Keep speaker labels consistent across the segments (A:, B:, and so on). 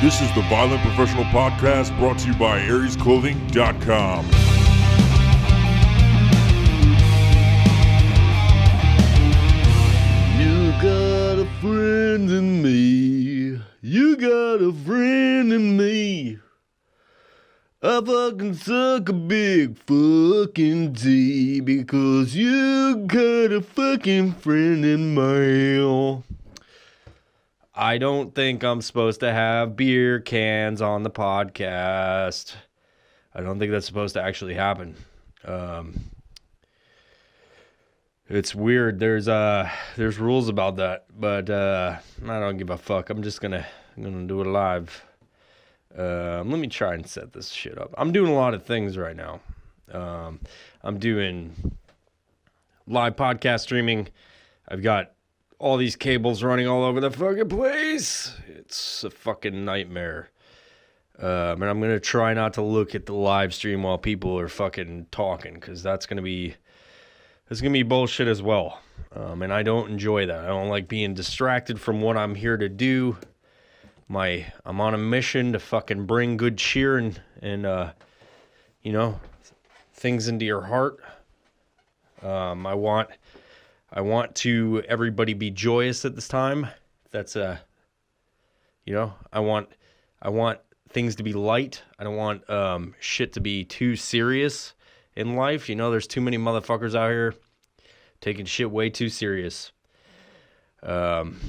A: This is the Violent Professional Podcast brought to you by AriesClothing.com.
B: You got a friend in me. You got a friend in me. I fucking suck a big fucking D because you got a fucking friend in me. I don't think I'm supposed to have beer cans on the podcast. I don't think that's supposed to actually happen. It's weird. There's rules about that, but I don't give a fuck. I'm gonna do it live. Let me try and set this shit up. I'm doing a lot of things right now. I'm doing live podcast streaming. I've got all these cables running all over the fucking place. It's a fucking nightmare. And I'm going to try not to look at the live stream while people are fucking talking, because that's going to be bullshit as well. And I don't enjoy that. I don't like being distracted from what I'm here to do. I'm on a mission to fucking bring good cheer and things into your heart. I want to everybody be joyous at this time. That's I want things to be light. I don't want shit to be too serious in life. You know, there's too many motherfuckers out here taking shit way too serious. And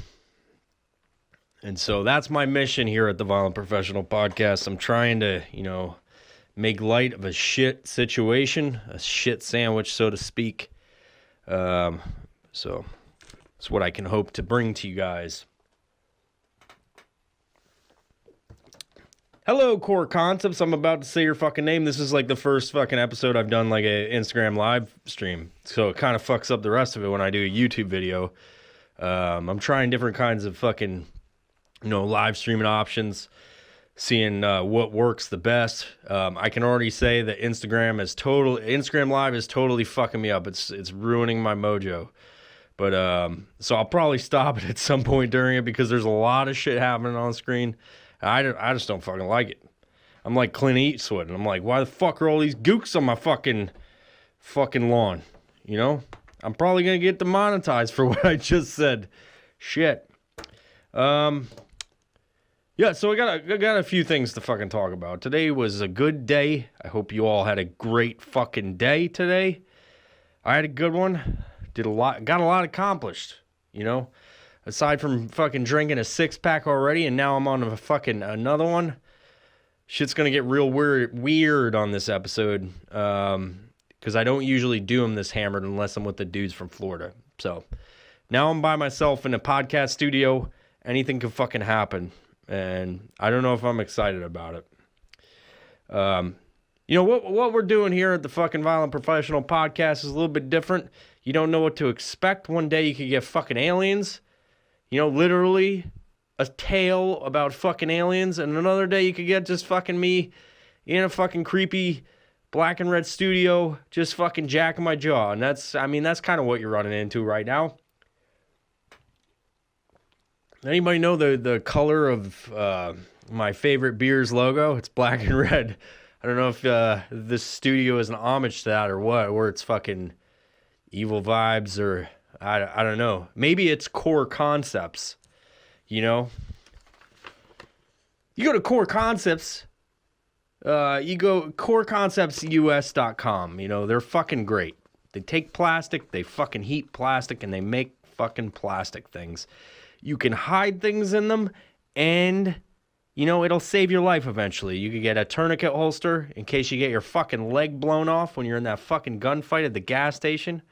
B: so that's my mission here at the Violent Professional Podcast. I'm trying to, make light of a shit situation, a shit sandwich, so to speak. So it's what I can hope to bring to you guys. Hello, Core Concepts. I'm about to say your fucking name. This is like the first fucking episode I've done like a Instagram live stream. So it kind of fucks up the rest of it when I do a YouTube video. I'm trying different kinds of fucking, live streaming options, seeing what works the best. I can already say that Instagram Live is totally fucking me up. It's ruining my mojo. But so I'll probably stop it at some point during it because there's a lot of shit happening on screen. I just don't fucking like it. I'm like Clint Eastwood, and I'm like, why the fuck are all these gooks on my fucking lawn? I'm probably gonna get demonetized for what I just said. Shit. Yeah, so I got a few things to fucking talk about. Today was a good day. I hope you all had a great fucking day today. I had a good one. Got a lot accomplished, Aside from fucking drinking a 6-pack already, and now I'm on a fucking another one. Shit's gonna get real weird on this episode, because I don't usually do them this hammered unless I'm with the dudes from Florida. So now I'm by myself in a podcast studio. Anything could fucking happen. And I don't know if I'm excited about it. What we're doing here at the fucking Violent Professional Podcast is a little bit different. You don't know what to expect. One day you could get fucking aliens. Literally a tale about fucking aliens. And another day you could get just fucking me in a fucking creepy black and red studio just fucking jacking my jaw. And that's kind of what you're running into right now. Anybody know the color of my favorite beer's logo? It's black and red. I don't know if this studio is an homage to that or what, or it's fucking evil vibes, or I don't know. Maybe it's Core Concepts, You go to Core Concepts, you go coreconceptsus.com. They're fucking great. They take plastic, they fucking heat plastic, and they make fucking plastic things. You can hide things in them, and, it'll save your life eventually. You could get a tourniquet holster in case you get your fucking leg blown off when you're in that fucking gunfight at the gas station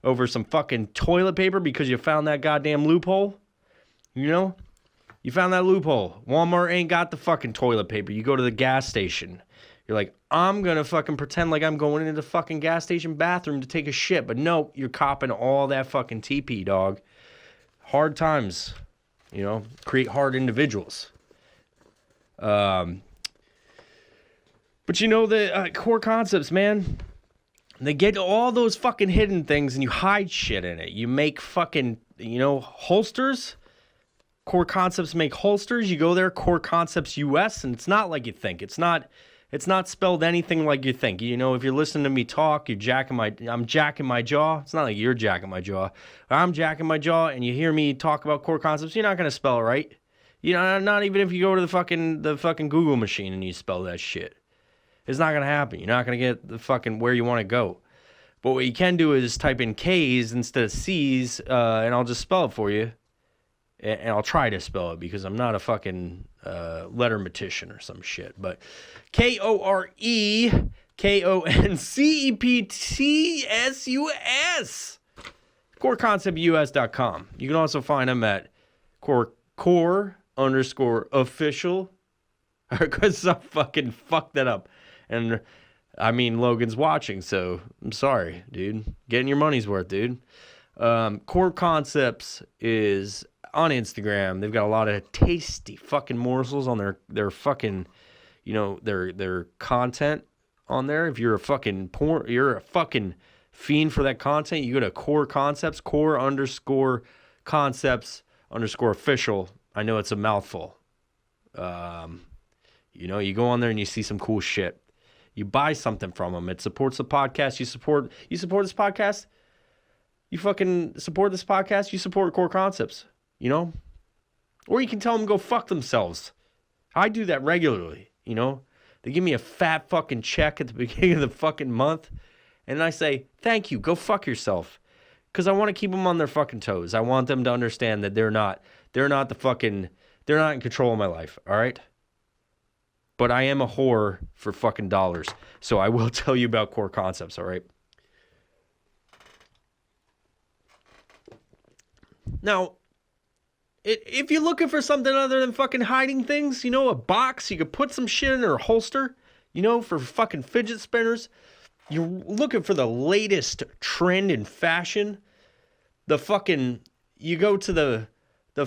B: over some fucking toilet paper because you found that goddamn loophole. You found that loophole. Walmart ain't got the fucking toilet paper. You go to the gas station. You're like, I'm going to fucking pretend like I'm going into the fucking gas station bathroom to take a shit. But no, you're copping all that fucking TP, dog. Hard times, create hard individuals. But the Core Concepts, man, they get all those fucking hidden things and you hide shit in it. You make fucking, holsters Core Concepts make holsters. You go there, Core Concepts US, and it's not like you think. It's not spelled anything like you think. You know, if you're listening to me talk, I'm jacking my jaw. It's not like you're jacking my jaw. I'm jacking my jaw, and you hear me talk about Core Concepts, you're not going to spell it right. You know, not even if you go to the fucking Google machine and you spell that shit. It's not going to happen. You're not going to get the fucking where you want to go. But what you can do is type in K's instead of C's, and I'll just spell it for you. And I'll try to spell it because I'm not a fucking lettermatician or some shit. But KOREKONCEPTSUS. CoreConceptUS.com. You can also find them at core_official. Because I fucking fucked that up. And I mean, Logan's watching, so I'm sorry, dude. Getting your money's worth, dude. Core Concepts is on Instagram. They've got a lot of tasty fucking morsels on their fucking, you know, their content on there. If you're a fucking fiend for that content, you go to Core Concepts, core_concepts_official. I know it's a mouthful. You know, you go on there and you see some cool shit. You buy something from them. It supports the podcast. You support this podcast. You fucking support this podcast. You support Core Concepts, you know? Or you can tell them go fuck themselves. I do that regularly, you know? They give me a fat fucking check at the beginning of the fucking month. And I say, thank you, go fuck yourself. Because I want to keep them on their fucking toes. I want them to understand that they're not in control of my life, all right? But I am a whore for fucking dollars. So I will tell you about Core Concepts, all right? Now, if you're looking for something other than fucking hiding things, you know, a box, you could put some shit in or a holster, you know, for fucking fidget spinners. You're looking for the latest trend in fashion. You go to the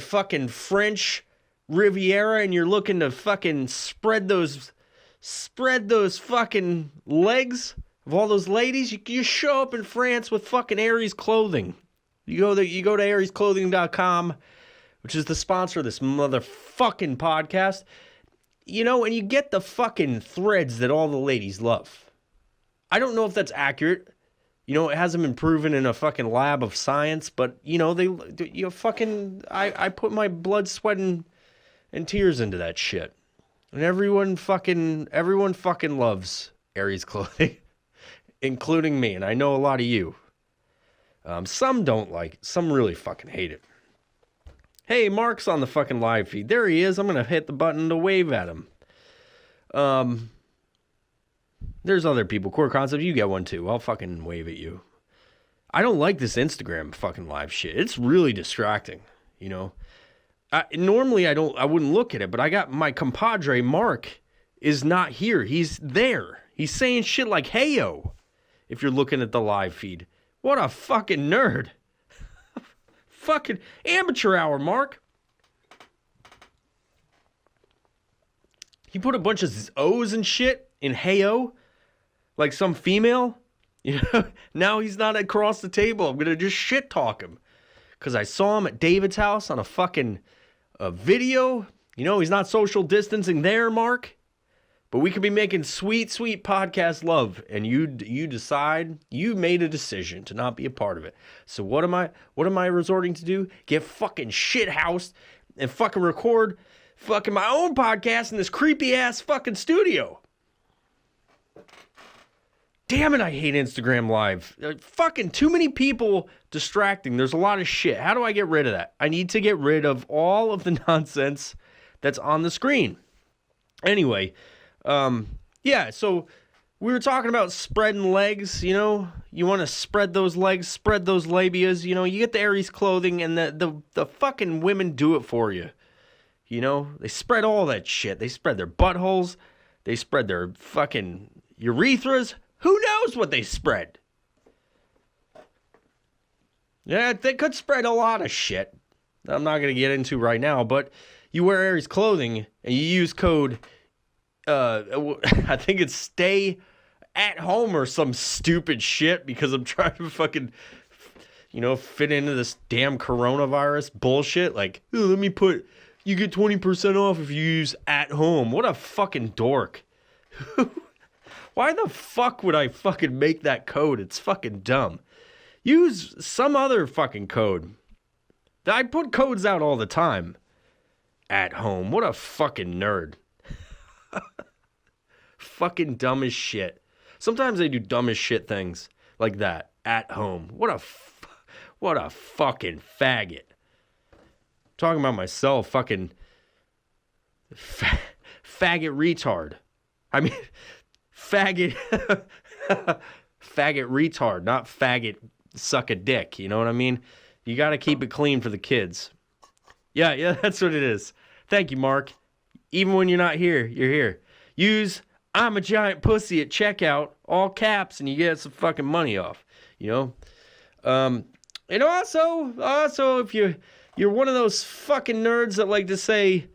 B: fucking French Riviera and you're looking to fucking spread those fucking legs of all those ladies. You show up in France with fucking Aries clothing. You go to ariesclothing.com, which is the sponsor of this motherfucking podcast, you know, and you get the fucking threads that all the ladies love. I don't know if that's accurate. You know, it hasn't been proven in a fucking lab of science, but, you know, I put my blood, sweat, and tears into that shit. And everyone fucking loves Aries clothing, including me, and I know a lot of you. Some don't like it. Some really fucking hate it. Hey, Mark's on the fucking live feed. There he is. I'm going to hit the button to wave at him. There's other people. Core Concepts, you get one too. I'll fucking wave at you. I don't like this Instagram fucking live shit. It's really distracting, you know. Normally I wouldn't look at it, but I got my compadre Mark is not here. He's there. He's saying shit like "Heyo." If you're looking at the live feed. What a fucking nerd. Fucking amateur hour, Mark. He put a bunch of O's and shit in "Heyo," like some female. You know, now he's not across the table. I'm gonna just shit talk him because I saw him at David's house on a fucking video. You know, he's not social distancing there, Mark. But we could be making sweet, sweet podcast love, and you decide, you made a decision to not be a part of it. So what am I resorting to do? Get fucking shithoused and fucking record fucking my own podcast in this creepy ass fucking studio. Damn it, I hate Instagram Live. Fucking too many people distracting. There's a lot of shit. How do I get rid of that? I need to get rid of all of the nonsense that's on the screen. Anyway, yeah, so we were talking about spreading legs, you know. You want to spread those legs, spread those labias, you know. You get the Aries clothing and the fucking women do it for you. You know, they spread all that shit. They spread their buttholes. They spread their fucking urethras. Who knows what they spread? Yeah, they could spread a lot of shit that I'm not going to get into right now, but you wear Aries clothing and you use code, I think it's stay at home or some stupid shit because I'm trying to fucking fit into this damn coronavirus bullshit. Like, "Ooh, you get 20% off if you use at home." What a fucking dork. Why the fuck would I fucking make that code? It's fucking dumb. Use some other fucking code. I put codes out all the time. At home. What a fucking nerd. Fucking dumb as shit. Sometimes I do dumb as shit things like that. At home. What a fucking faggot. Talking about myself, fucking faggot retard. I mean, faggot retard, not faggot suck a dick. You know what I mean? You got to keep it clean for the kids. Yeah, that's what it is. Thank you, Mark. Even when you're not here, you're here. Use "I'm a giant pussy" at checkout, all caps, and you get some fucking money off. And also, if you're one of those fucking nerds that like to say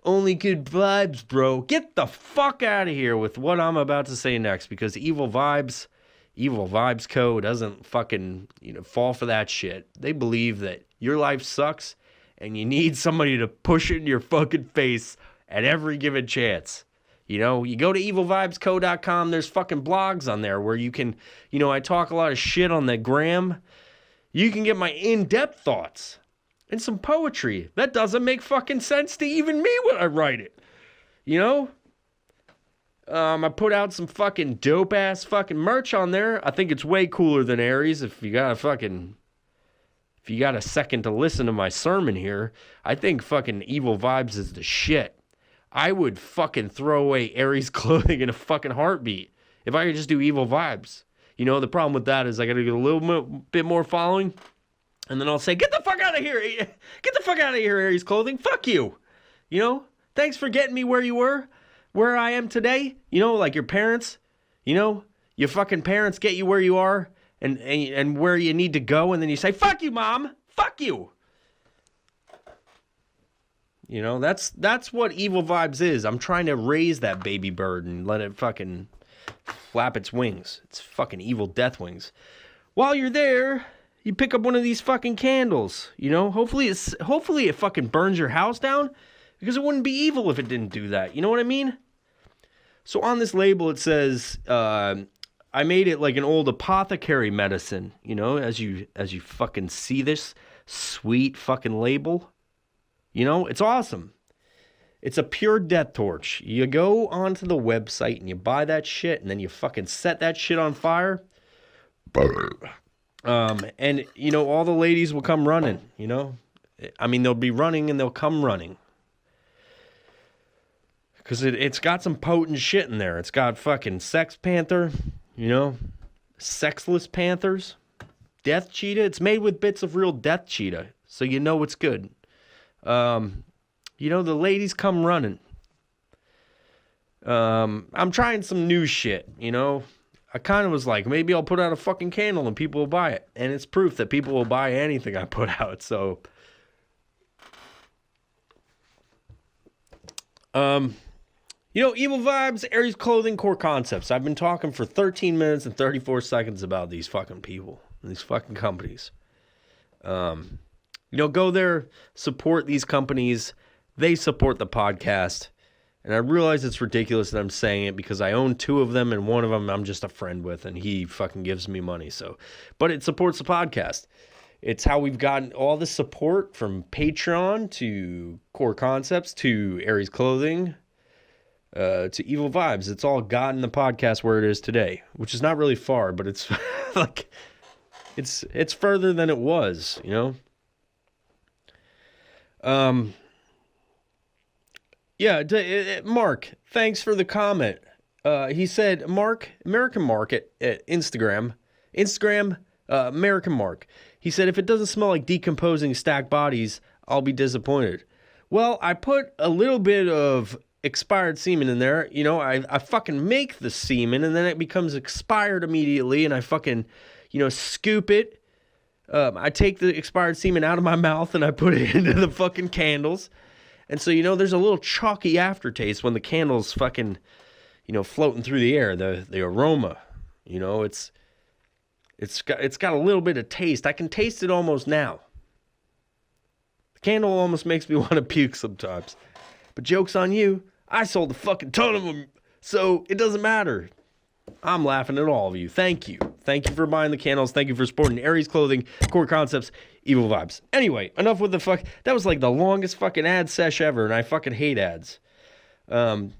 B: "only good vibes, bro," get the fuck out of here with what I'm about to say next, because Evil Vibes Co. doesn't fucking fall for that shit. They believe that your life sucks and you need somebody to push it in your fucking face at every given chance. You go to evilvibesco.com. There's fucking blogs on there where you can, I talk a lot of shit on the gram. You can get my in-depth thoughts and some poetry that doesn't make fucking sense to even me when I write it. I put out some fucking dope-ass fucking merch on there. I think it's way cooler than Aries. If you got a second to listen to my sermon here, I think fucking Evil Vibes is the shit. I would fucking throw away Aries clothing in a fucking heartbeat if I could just do Evil Vibes. The problem with that is I got to get a little bit more following, and then I'll say, "Get the fuck out of here. Get the fuck out of here, Aries clothing. Fuck you." Thanks for getting me where you were, where I am today. Like your parents, your fucking parents get you where you are and where you need to go, and then you say, "Fuck you, Mom. Fuck you." That's what Evil Vibes is. I'm trying to raise that baby bird and let it fucking flap its wings. It's fucking evil death wings. While you're there, you pick up one of these fucking candles. Hopefully it fucking burns your house down, because it wouldn't be evil if it didn't do that. You know what I mean? So on this label it says, I made it like an old apothecary medicine. As you fucking see this sweet fucking label. It's awesome. It's a pure death torch. You go onto the website and you buy that shit, and then you fucking set that shit on fire. And all the ladies will come running. They'll be running and they'll come running. Because it's got some potent shit in there. It's got fucking Sex Panther, Sexless Panthers, Death Cheetah. It's made with bits of real Death Cheetah, so it's good. The ladies come running. I'm trying some new shit, I kind of was like, maybe I'll put out a fucking candle and people will buy it. And it's proof that people will buy anything I put out, so. Evil Vibes, Aries Clothing, Core Concepts. I've been talking for 13 minutes and 34 seconds about these fucking people, these fucking companies. Go there, support these companies. They support the podcast. And I realize it's ridiculous that I'm saying it because I own 2 of them and one of them I'm just a friend with and he fucking gives me money. But it supports the podcast. It's how we've gotten all the support from Patreon to Core Concepts to Aries Clothing to Evil Vibes. It's all gotten the podcast where it is today, which is not really far, but it's like it's further than it was, Mark, thanks for the comment. He said, American Mark at Instagram, American Mark. He said, if it doesn't smell like decomposing stacked bodies, I'll be disappointed. Well, I put a little bit of expired semen in there. I fucking make the semen and then it becomes expired immediately and I fucking, scoop it. I take the expired semen out of my mouth and I put it into the fucking candles. And so, there's a little chalky aftertaste when the candle's fucking, floating through the air, the aroma, it's It's got a little bit of taste. I can taste it almost now. The candle almost makes me want to puke sometimes. But joke's on you. I sold a fucking ton of them, so it doesn't matter. I'm laughing at all of you. Thank you. Thank you for buying the candles. Thank you for supporting Aries Clothing, Core Concepts, Evil Vibes. Anyway, enough with the fuck. That was like the longest fucking ad sesh ever, and I fucking hate ads. I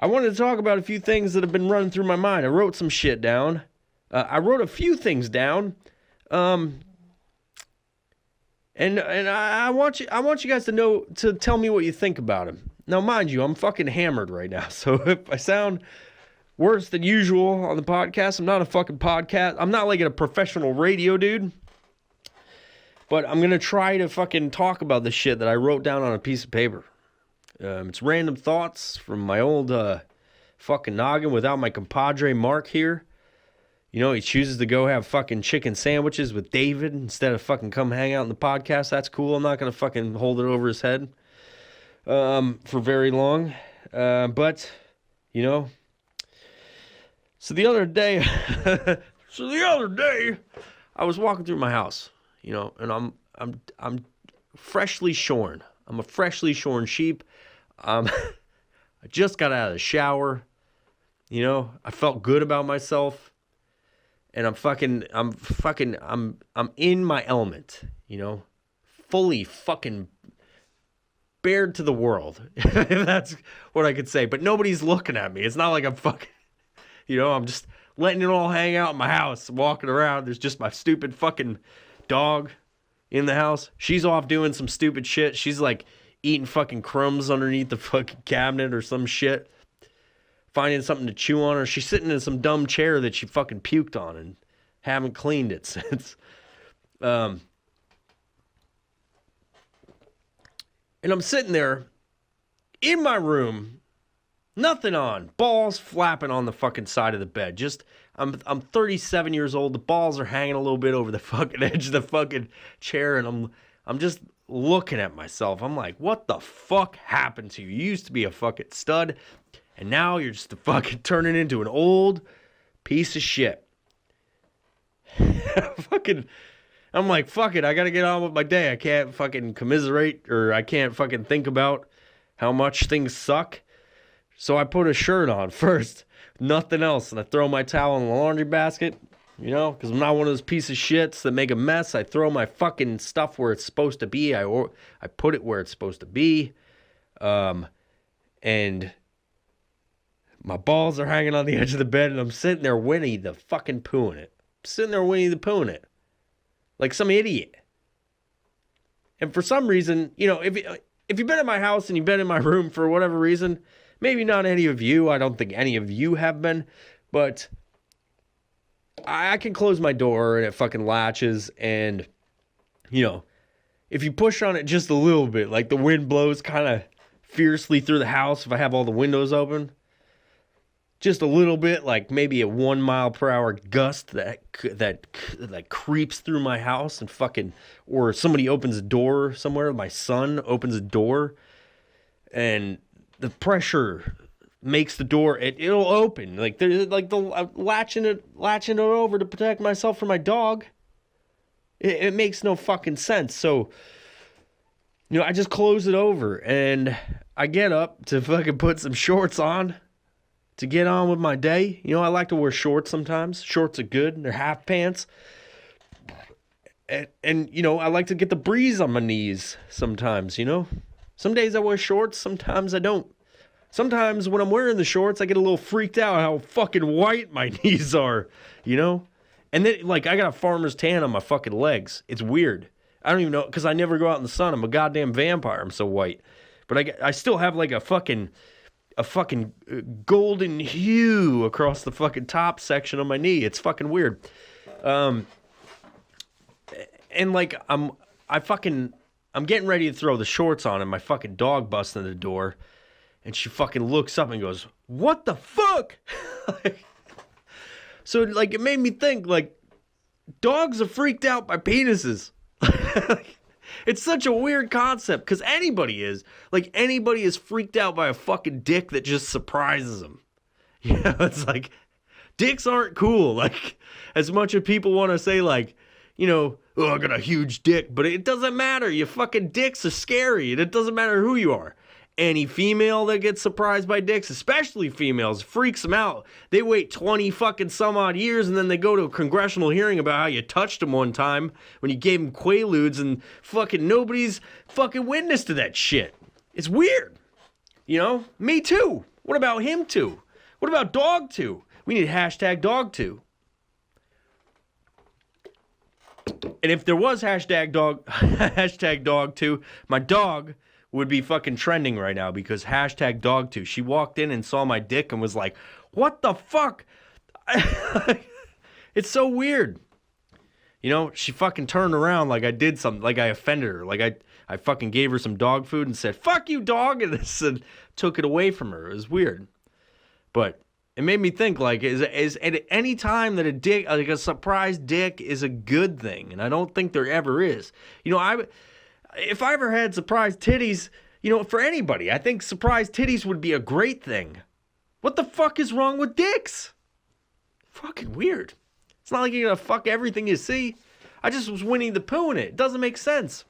B: wanted to talk about a few things that have been running through my mind. I wrote some shit down. I wrote a few things down. And I want you guys to tell me what you think about them. Now, mind you, I'm fucking hammered right now, so if I sound worse than usual on the podcast, I'm not a fucking podcast. I'm not like a professional radio dude. But I'm going to try to fucking talk about the shit that I wrote down on a piece of paper. It's random thoughts from my old fucking noggin without my compadre Mark here. You know, he chooses to go have fucking chicken sandwiches with David instead of fucking come hang out in the podcast. That's cool. I'm not going to fucking hold it over his head for very long. But, you know. So the other day, I was walking through my house, you know, and I'm freshly shorn. I'm a freshly shorn sheep. I just got out of the shower. You know, I felt good about myself. And I'm in my element, you know, fully fucking bared to the world. If that's what I could say. But nobody's looking at me. It's not like I'm fucking, you know, I'm just letting it all hang out in my house, walking around. There's just my stupid fucking dog in the house. She's off doing some stupid shit. She's like eating fucking crumbs underneath the fucking cabinet or some shit. Finding something to chew on, or she's sitting in some dumb chair that she fucking puked on and haven't cleaned it since. And I'm sitting there in my room, nothing on, balls flapping on the fucking side of the bed. Just I'm 37 years old. The balls are hanging a little bit over the fucking edge of the fucking chair, and I'm just looking at myself. I'm like, what the fuck happened to you? You used to be a fucking stud. And now you're just fucking turning into an old piece of shit. I'm like, fuck it. I got to get on with my day. I can't fucking commiserate, or I can't fucking think about how much things suck. So I put a shirt on first. Nothing else. And I throw my towel in the laundry basket, you know, because I'm not one of those piece of shits that make a mess. I throw my fucking stuff where it's supposed to be. I put it where it's supposed to be. And my balls are hanging on the edge of the bed, and I'm sitting there Winnie the fucking Poohing it. Sitting there Winnie the Poohing it. Like some idiot. And for some reason, you know, if you've been in my house and you've been in my room for whatever reason, maybe not any of you, I don't think any of you have been, but I can close my door and it fucking latches, and, you know, if you push on it just a little bit, like the wind blows kind of fiercely through the house if I have all the windows open. Just a little bit, like maybe a 1 mile per hour gust that creeps through my house and fucking, or somebody opens a door somewhere. My son opens a door, and the pressure makes the door. It'll open like there's like I'm latching it over to protect myself from my dog. It makes no fucking sense. So, you know, I just close it over, and I get up to fucking put some shorts on to get on with my day. You know, I like to wear shorts sometimes. Shorts are good. They're half pants. And you know, I like to get the breeze on my knees sometimes, you know. Some days I wear shorts, sometimes I don't. Sometimes when I'm wearing the shorts, I get a little freaked out how fucking white my knees are, you know. And then, like, I got a farmer's tan on my fucking legs. It's weird. I don't even know, because I never go out in the sun. I'm a goddamn vampire. I'm so white. But I still have, like, a fucking golden hue across the fucking top section of my knee. It's fucking weird. And like I'm getting ready to throw the shorts on, and my fucking dog busts in the door, and she fucking looks up and goes, "What the fuck?" So like it made me think, like, dogs are freaked out by penises. It's such a weird concept, because anybody is freaked out by a fucking dick that just surprises them. You know, it's like, Dicks aren't cool. Like, as much as people want to say, like, you know, oh, I got a huge dick, but it doesn't matter. Your fucking dicks are scary, and it doesn't matter who you are. Any female that gets surprised by dicks, especially females, freaks them out. They wait 20 fucking some odd years, and then they go to a congressional hearing about how you touched them one time when you gave them Quaaludes, and fucking nobody's fucking witness to that shit. It's weird. You know? Me too. What about him too? What about Dogtoo? We need hashtag Dogtoo. And if there was hashtag Dogtoo, my dog would be fucking trending right now because hashtag Dogtoo. She walked in and saw my dick and was like, what the fuck? It's so weird. You know, she fucking turned around like I did something, like I offended her. Like I fucking gave her some dog food and said, fuck you, dog, and took it away from her. It was weird. But it made me think, like, is at any time that a dick, like a surprise dick, is a good thing? And I don't think there ever is. You know, if I ever had surprise titties, you know, for anybody, I think surprise titties would be a great thing. What the fuck is wrong with dicks? Fucking weird. It's not like you're gonna fuck everything you see. I just was Winnie the Pooh in it. It doesn't make sense.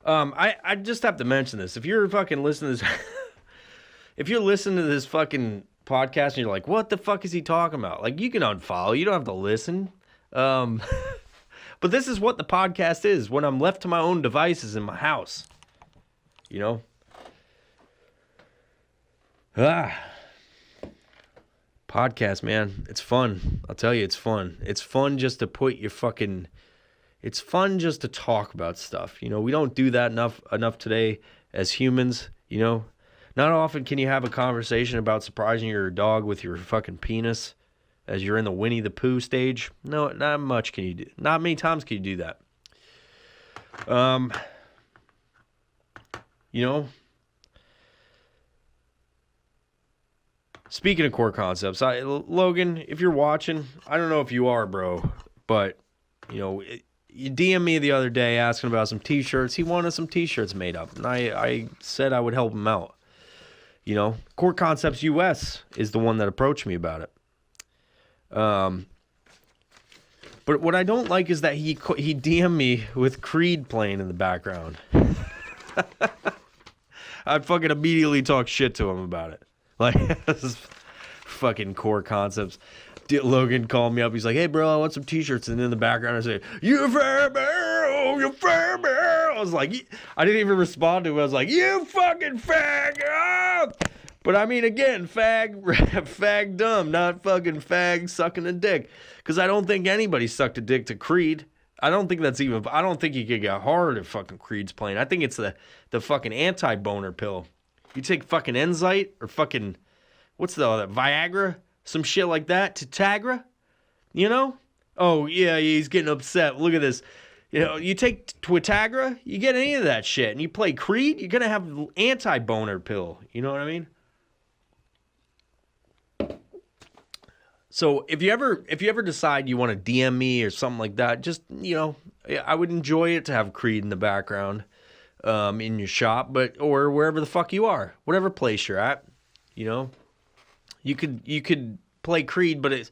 B: I just have to mention this. If you're fucking listening to this, if you're listening to this fucking podcast and you're like, what the fuck is he talking about? Like, you can unfollow. You don't have to listen. But this is what the podcast is when I'm left to my own devices in my house. You know? Podcast, man. It's fun. I'll tell you, it's fun. It's fun just to put your fucking... It's fun just to talk about stuff. You know, we don't do that enough today as humans, you know? Not often can you have a conversation about surprising your dog with your fucking penis as you're in the Winnie the Pooh stage. No, not much can you do. Not many times can you do that. You know, speaking of core concepts, Logan, if you're watching, I don't know if you are, bro, but, you know, you DM me the other day asking about some t-shirts. He wanted some t-shirts made up, and I said I would help him out. You know, Core Concepts US is the one that approached me about it. But what I don't like is that he DM'd me with Creed playing in the background. I'd fucking immediately talk shit to him about it. Like, this is fucking Core Concepts. Logan called me up. He's like, hey, bro, I want some t-shirts. And in the background, I say, you fair barrel, you fair barrel. I was like, I didn't even respond to him. I was like, you fucking fag. But I mean, again, fag dumb, not fucking fag sucking a dick. Because I don't think anybody sucked a dick to Creed. I don't think you could get hard if fucking Creed's playing. I think it's the fucking anti-boner pill. You take fucking Enzyte or fucking, what's the other, Viagra? Some shit like that, Tatagra, you know? Oh, yeah, he's getting upset. Look at this. You know, you take Twitagra, you get any of that shit, and you play Creed, you're going to have anti-boner pill. You know what I mean? So if you ever decide you want to DM me or something like that, just, you know, I would enjoy it to have Creed in the background in your shop, or wherever the fuck you are, whatever place you're at, you know? You could play Creed, but it's,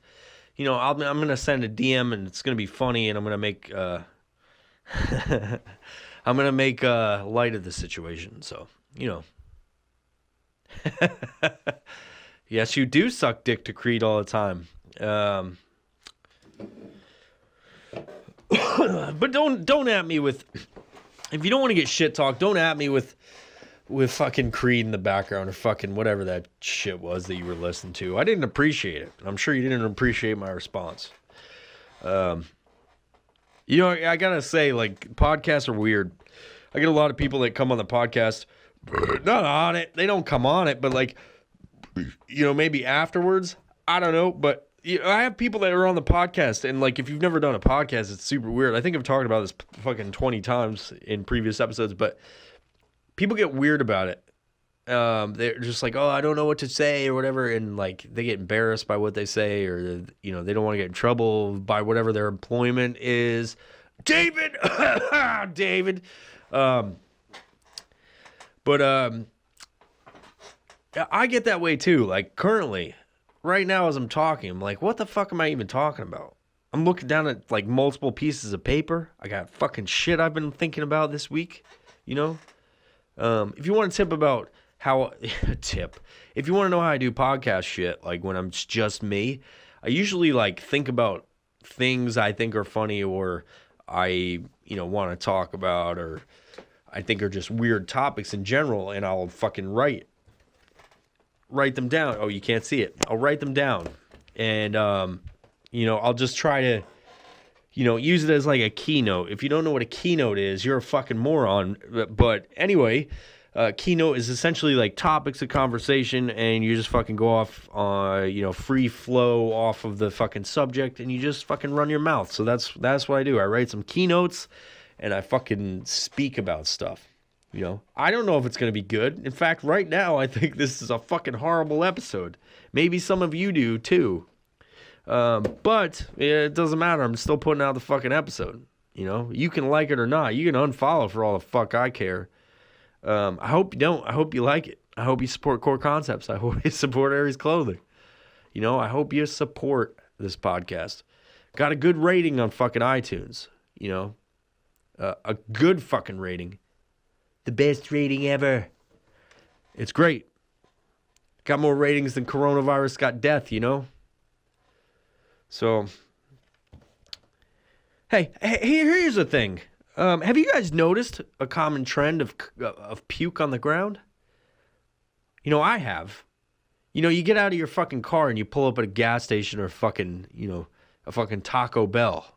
B: you know, I'm gonna send a DM and it's gonna be funny, and I'm gonna make light of the situation. So, you know, yes, you do suck dick to Creed all the time. But don't at me with, if you don't want to get shit talk, don't at me with fucking Creed in the background or fucking whatever that shit was that you were listening to. I didn't appreciate it. I'm sure you didn't appreciate my response. You know, I gotta say, like, podcasts are weird. I get a lot of people that come on the podcast, not on it. They don't come on it, but, like, you know, maybe afterwards. I don't know, but you know, I have people that are on the podcast, and, like, if you've never done a podcast, it's super weird. I think I've talked about this fucking 20 times in previous episodes, but people get weird about it. They're just like, oh, I don't know what to say or whatever. And like, they get embarrassed by what they say, or, you know, they don't want to get in trouble by whatever their employment is. David, David. But I get that way too. Like currently, right now as I'm talking, I'm like, what the fuck am I even talking about? I'm looking down at like multiple pieces of paper. I got fucking shit I've been thinking about this week, you know? If you want a tip about how, if you want to know how I do podcast shit, like when I'm just me, I usually like think about things I think are funny or I, want to talk about or I think are just weird topics in general, and I'll fucking write them down. Oh, you can't see it. I'll write them down. And, I'll just try to, use it as like a keynote. If you don't know what a keynote is, you're a fucking moron. But anyway, keynote is essentially like topics of conversation, and you just fucking go off, free flow off of the fucking subject, and you just fucking run your mouth. So that's what I do. I write some keynotes, and I fucking speak about stuff. I don't know if it's going to be good. In fact, right now, I think this is a fucking horrible episode. Maybe some of you do too. But it doesn't matter. I'm still putting out the fucking episode. You can like it or not. You can unfollow for all the fuck I care. I hope you don't. I hope you like it. I hope you support Core Concepts. I hope you support Aries Clothing. I hope you support this podcast. Got a good rating on fucking iTunes. A good fucking rating. The best rating ever. It's great. Got more ratings than coronavirus got death, So, hey, here's the thing. Have you guys noticed a common trend of puke on the ground? I have. You get out of your fucking car and you pull up at a gas station or a fucking Taco Bell,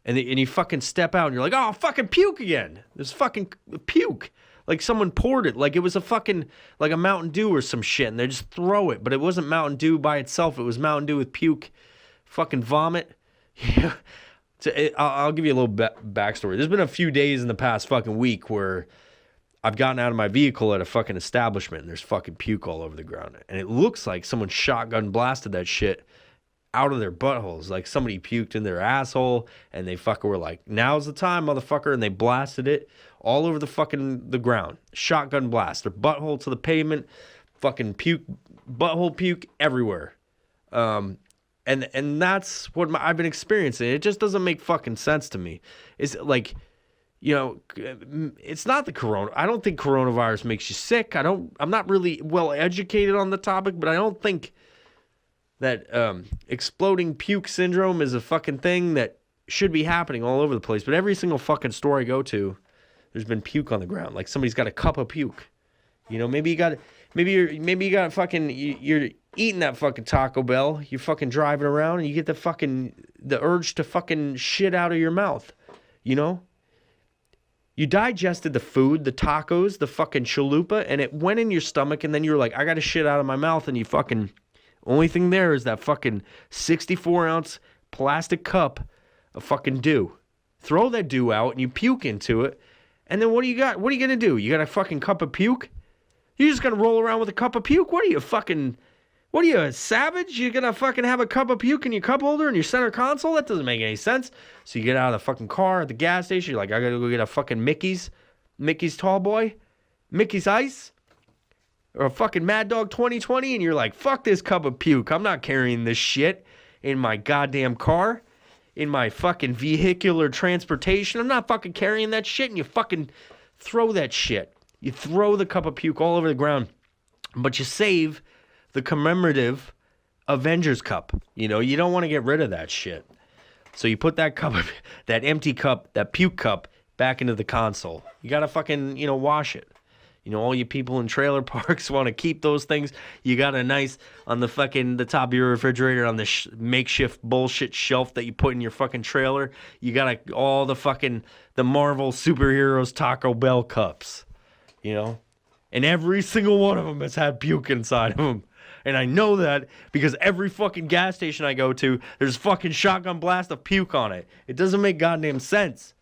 B: And you fucking step out and you're like, oh, fucking puke again. There's fucking puke. Like someone poured it. Like it was like a Mountain Dew or some shit. And they just throw it. But it wasn't Mountain Dew by itself. It was Mountain Dew with puke. Fucking vomit. Yeah. I'll give you a little backstory. There's been a few days in the past fucking week where I've gotten out of my vehicle at a fucking establishment and there's fucking puke all over the ground. And it looks like someone shotgun blasted that shit out of their buttholes. Like somebody puked in their asshole and they fucking were like, now's the time, motherfucker. And they blasted it all over the ground. Shotgun blast. Their butthole to the pavement. Fucking puke. Butthole puke everywhere. And that's what I've been experiencing. It just doesn't make fucking sense to me. It's like, it's not the corona. I don't think coronavirus makes you sick. I'm not really well educated on the topic, but I don't think that exploding puke syndrome is a fucking thing that should be happening all over the place. But every single fucking store I go to, there's been puke on the ground. Like somebody's got a cup of puke. Maybe you got fucking, you're eating that fucking Taco Bell. You're fucking driving around and you get the urge to fucking shit out of your mouth. You digested the food, the tacos, the fucking chalupa, and it went in your stomach, and then you're like, I got to shit out of my mouth, and you fucking, only thing there is that fucking 64-ounce plastic cup of fucking dew. Throw that dew out, and you puke into it, and then what do you got? What are you going to do? You got a fucking cup of puke? You're just going to roll around with a cup of puke? What are you, a savage? You're going to fucking have a cup of puke in your cup holder in your center console? That doesn't make any sense. So you get out of the fucking car at the gas station. You're like, I got to go get a fucking Mickey's Tall Boy, Mickey's Ice, or a fucking Mad Dog 2020. And you're like, fuck this cup of puke. I'm not carrying this shit in my goddamn car, in my fucking vehicular transportation. I'm not fucking carrying that shit. And you fucking throw that shit. You throw the cup of puke all over the ground. But you save the commemorative Avengers Cup. You don't want to get rid of that shit. So you put that empty cup, that puke cup, back into the console. You got to fucking, wash it. All you people in trailer parks want to keep those things. You got a nice, on the top of your refrigerator, on the makeshift bullshit shelf that you put in your fucking trailer. You got all the Marvel superheroes Taco Bell cups. And every single one of them has had puke inside of them. And I know that because every fucking gas station I go to, there's fucking shotgun blast of puke on it. It doesn't make goddamn sense.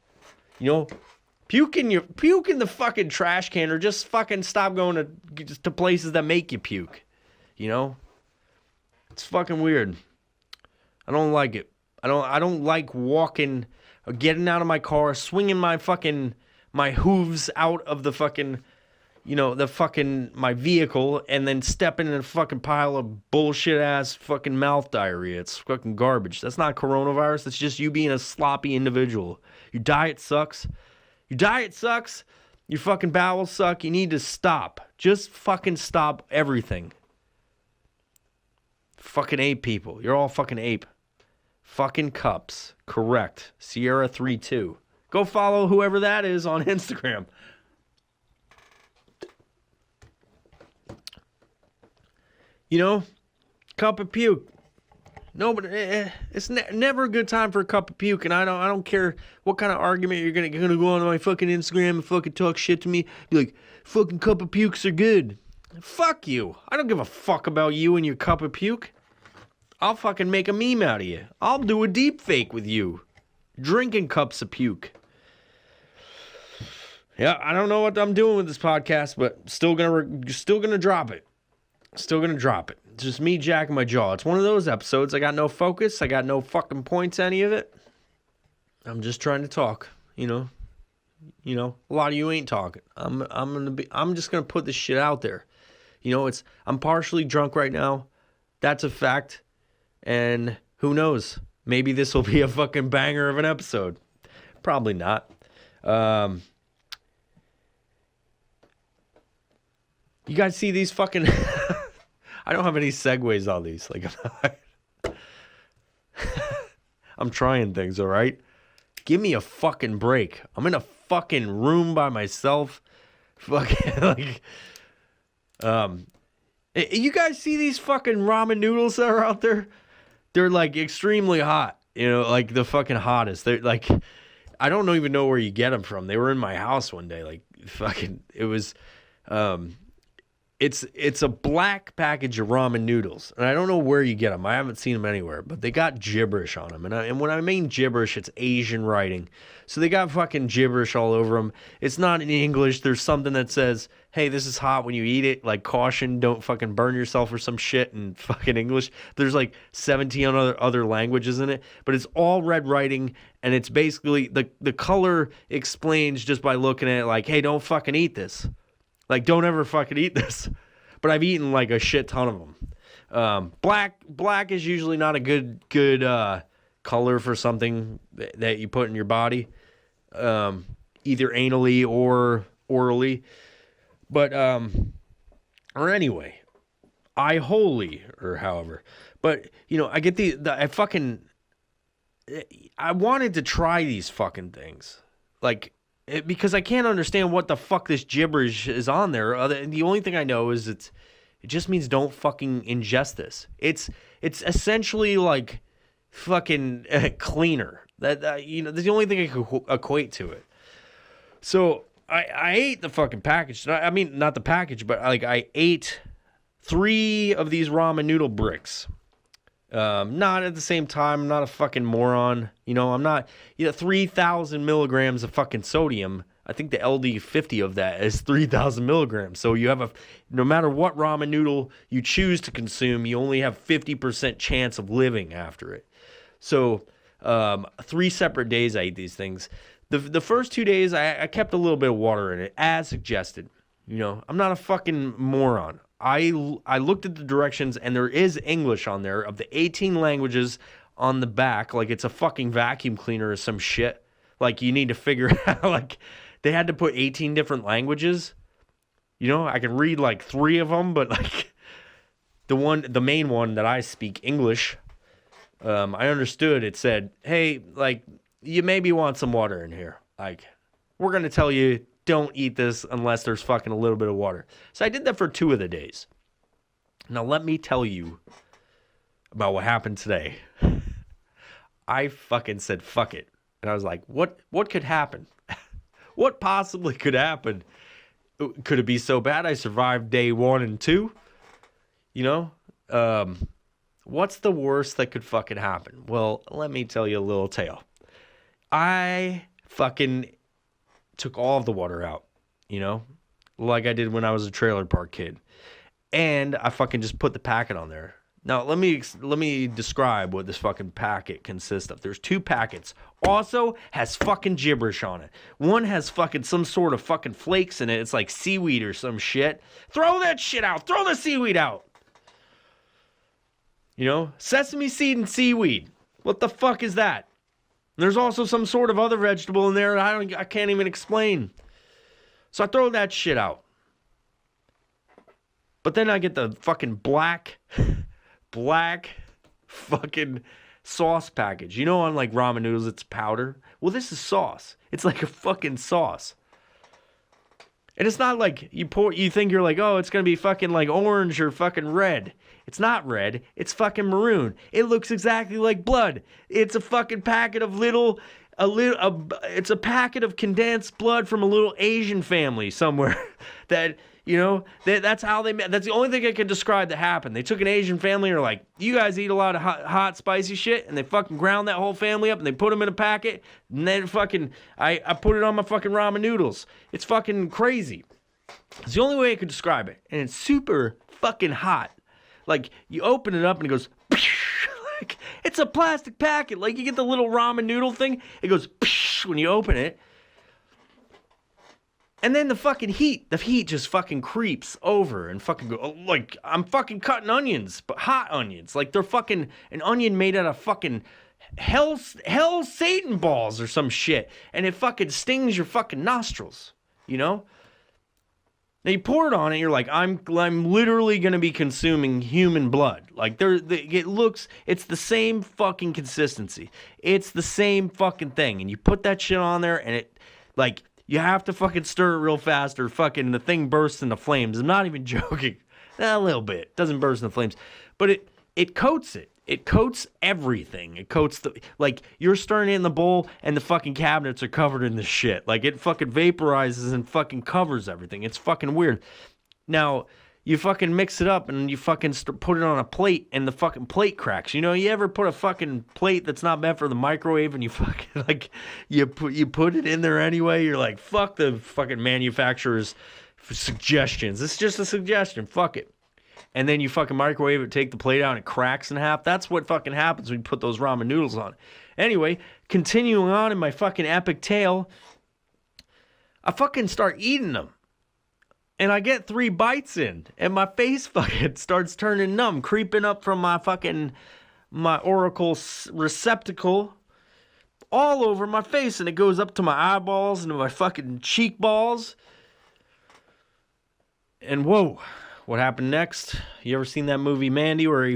B: Puke in the fucking trash can, or just fucking stop going to places that make you puke. It's fucking weird. I don't like it. I don't like walking or getting out of my car, swinging my hooves out of the fucking, the fucking, my vehicle and then stepping in a fucking pile of bullshit ass fucking mouth diarrhea. It's fucking garbage. That's not coronavirus. That's just you being a sloppy individual. Your diet sucks. Your fucking bowels suck. You need to stop. Just fucking stop everything. Fucking ape people. You're all fucking ape. Fucking cups. Correct. Sierra32. Go follow whoever that is on Instagram. Cup of puke. No, but it's never a good time for a cup of puke, and I don't care what kind of argument you're gonna go on my fucking Instagram and fucking talk shit to me. Be like, fucking cup of pukes are good. Fuck you. I don't give a fuck about you and your cup of puke. I'll fucking make a meme out of you. I'll do a deep fake with you. Drinking cups of puke. Yeah, I don't know what I'm doing with this podcast, but still gonna drop it. Still gonna drop it. It's just me jacking my jaw. It's one of those episodes. I got no focus. I got no fucking points, any of it. I'm just trying to talk. A lot of you ain't talking. I'm just gonna put this shit out there. I'm partially drunk right now. That's a fact. And who knows? Maybe this will be a fucking banger of an episode. Probably not. You guys see these fucking... I don't have any segues on these. I'm trying things, all right? Give me a fucking break. I'm in a fucking room by myself. Fucking, you guys see these fucking ramen noodles that are out there? They're, extremely hot. The fucking hottest. They're, I don't even know where you get them from. They were in my house one day. It was... It's a black package of ramen noodles, and I don't know where you get them. I haven't seen them anywhere, but they got gibberish on them. And when I mean gibberish, it's Asian writing. So they got fucking gibberish all over them. It's not in English. There's something that says, hey, this is hot when you eat it. Caution, don't fucking burn yourself or some shit in fucking English. There's 17 other languages in it, but it's all red writing, and it's basically the color explains just by looking at it hey, don't fucking eat this. Don't ever fucking eat this. But I've eaten a shit ton of them. Black is usually not a good color for something that you put in your body, either anally or orally. But or anyway, however. But I get I wanted to try these fucking things, because I can't understand what the fuck this gibberish is on there. The only thing I know is it just means don't fucking ingest this. It's essentially fucking cleaner. That's the only thing I could equate to it. So I ate the fucking package. I mean, not the package, but I ate 3 of these ramen noodle bricks. Not at the same time. I'm not a fucking moron. I'm not, 3,000 milligrams of fucking sodium. I think the LD50 of that is 3,000 milligrams. So you have no matter what ramen noodle you choose to consume, you only have 50% chance of living after it. So, 3 separate days I ate these things. The first 2 days I kept a little bit of water in it as suggested. I'm not a fucking moron. I looked at the directions, and there is English on there of the 18 languages on the back. It's a fucking vacuum cleaner or some shit. You need to figure out, they had to put 18 different languages. I can read 3 of them, but the main one that I speak, English, I understood. It said, hey, you maybe want some water in here. We're going to tell you, don't eat this unless there's fucking a little bit of water. So I did that for 2 of the days. Now let me tell you about what happened today. I fucking said fuck it. And I was like, what could happen? What possibly could happen? Could it be so bad I survived day 1 and 2? What's the worst that could fucking happen? Well, let me tell you a little tale. I fucking took all of the water out, like I did when I was a trailer park kid. And I fucking just put the packet on there. Now, let me describe what this fucking packet consists of. There's 2 packets. Also has fucking gibberish on it. One has fucking some sort of fucking flakes in it. It's like seaweed or some shit. Throw that shit out. Throw the seaweed out. You know, sesame seed and seaweed. What the fuck is that? And there's also some sort of other vegetable in there that I can't even explain. So I throw that shit out. But then I get the fucking black fucking sauce package. You know, on like ramen noodles, it's powder. Well, this is sauce. It's like a fucking sauce. And it's not like you think you're like, oh, it's going to be fucking like orange or fucking red. It's not red. It's fucking maroon. It looks exactly like blood. It's a fucking packet of it's a packet of condensed blood from a little Asian family somewhere that, you know, that's how that's the only thing I can describe that happened. They took an Asian family and are like, you guys eat a lot of hot spicy shit, and they fucking ground that whole family up and they put them in a packet, and then fucking, I put it on my fucking ramen noodles. It's fucking crazy. It's the only way I could describe it. And it's super fucking hot. Like, you open it up and it goes, like, it's a plastic packet. Like, you get the little ramen noodle thing, it goes when you open it. And then the heat just fucking creeps over and fucking go, like, I'm fucking cutting onions, but hot onions. Like, they're fucking an onion made out of fucking hell Satan balls or some shit. And it fucking stings your fucking nostrils, you know? Now you pour it on and you're like, I'm literally going to be consuming human blood. Like, it's the same fucking consistency. It's the same fucking thing. And you put that shit on there and it, like, you have to fucking stir it real fast or fucking the thing bursts into flames. I'm not even joking. A little bit. It doesn't burst into flames. But it coats it. It coats everything. It coats like, you're stirring it in the bowl and the fucking cabinets are covered in this shit. Like, it fucking vaporizes and fucking covers everything. It's fucking weird. Now, you fucking mix it up and you fucking put it on a plate and the fucking plate cracks. You know, you ever put a fucking plate that's not meant for the microwave and you fucking, like, you put it in there anyway? You're like, fuck the fucking manufacturer's suggestions. It's just a suggestion. Fuck it. And then you fucking microwave it, take the plate out, and it cracks in half. That's what fucking happens when you put those ramen noodles on. Anyway, continuing on in my fucking epic tale, I fucking start eating them. And I get 3 bites in, and my face fucking starts turning numb, creeping up from my oracle receptacle all over my face, and it goes up to my eyeballs and to my fucking cheek balls. And whoa. What happened next? You ever seen that movie Mandy where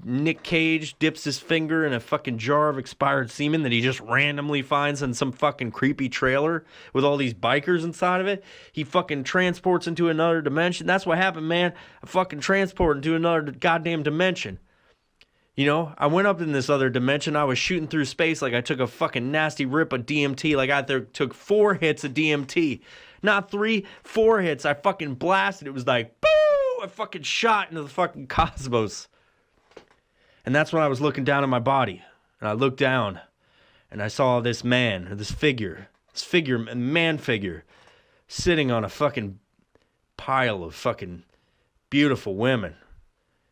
B: Nick Cage dips his finger in a fucking jar of expired semen that he just randomly finds in some fucking creepy trailer with all these bikers inside of it? He fucking transports into another dimension. That's what happened, man. I fucking transport into another goddamn dimension. You know, I went up in this other dimension. I was shooting through space like I took a fucking nasty rip of DMT. Like I took 4 hits of DMT. Not 3, 4 hits. I fucking blasted. It was like, boo! I fucking shot into the fucking cosmos. And that's when I was looking down at my body. And I looked down. And I saw this man, or this man figure, sitting on a fucking pile of fucking beautiful women.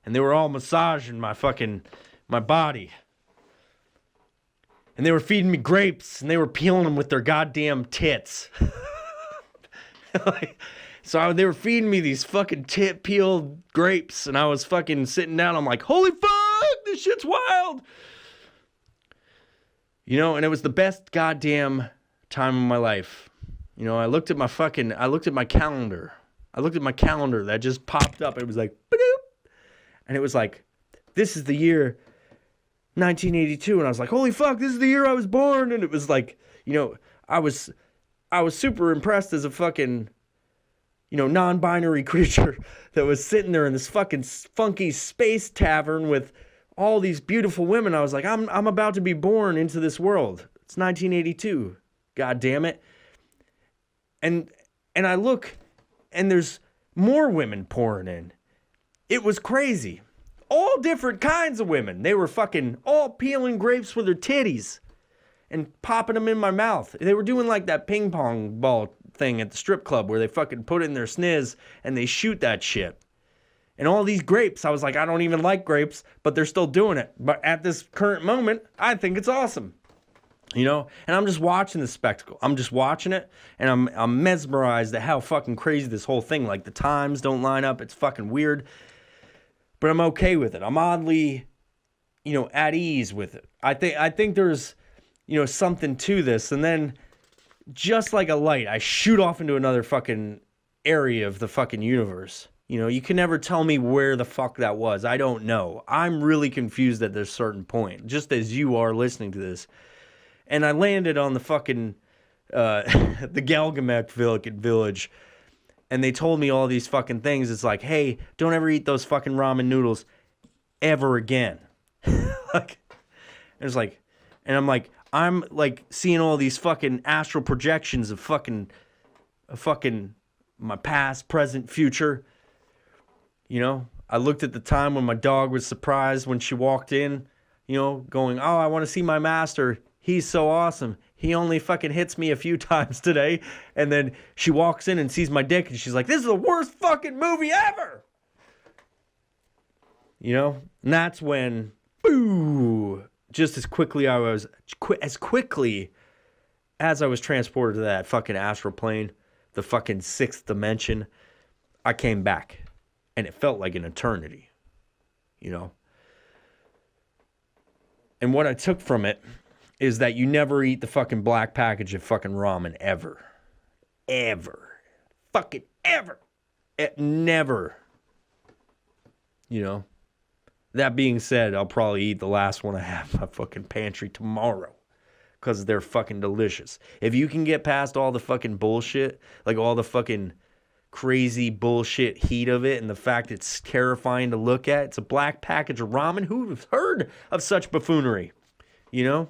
B: And they were all massaging my body. And they were feeding me grapes. And they were peeling them with their goddamn tits. So they were feeding me these fucking peeled grapes, and I was fucking sitting down. I'm like, holy fuck, this shit's wild. You know, and it was the best goddamn time of my life. You know, I looked at my calendar. I looked at my calendar that just popped up. It was like, ba-doop. And it was like, this is the year 1982. And I was like, holy fuck, this is the year I was born. And it was like, you know, I was super impressed as a fucking, you know, non-binary creature that was sitting there in this fucking funky space tavern with all these beautiful women. I was like, I'm about to be born into this world. It's 1982. God damn it. And I look, and there's more women pouring in. It was crazy. All different kinds of women. They were fucking all peeling grapes with their titties and popping them in my mouth. They were doing like that ping pong ball thing at the strip club where they fucking put it in their sniz and they shoot that shit. And all these grapes, I was like, I don't even like grapes, but they're still doing it. But at this current moment, I think it's awesome. You know, and I'm just watching the spectacle. I'm just watching it, and I'm mesmerized at how fucking crazy this whole thing. Like, the times don't line up. It's fucking weird, but I'm okay with it. I'm oddly, you know, at ease with it. I think there's, you know, something to this. And then, just like a light, I shoot off into another fucking area of the fucking universe. You know, you can never tell me where the fuck that was. I don't know. I'm really confused at this certain point, just as you are listening to this. And I landed on the fucking, the Galgamech village. And they told me all these fucking things. It's like, hey, don't ever eat those fucking ramen noodles ever again. Like, it's like, and I'm like seeing all these fucking astral projections of fucking my past, present, future. You know, I looked at the time when my dog was surprised when she walked in, you know, going, oh, I want to see my master. He's so awesome. He only fucking hits me a few times today. And then she walks in and sees my dick and she's like, this is the worst fucking movie ever. You know? And that's when, boo, just as quickly as I was transported to that fucking astral plane, the fucking sixth dimension, I came back. And it felt like an eternity. You know? And what I took from it is that you never eat the fucking black package of fucking ramen ever. Ever. Fucking ever. Never. You know? That being said, I'll probably eat the last one I have in my fucking pantry tomorrow. Because they're fucking delicious. If you can get past all the fucking bullshit, like all the fucking crazy bullshit heat of it and the fact it's terrifying to look at, it's a black package of ramen. Who've heard of such buffoonery? You know?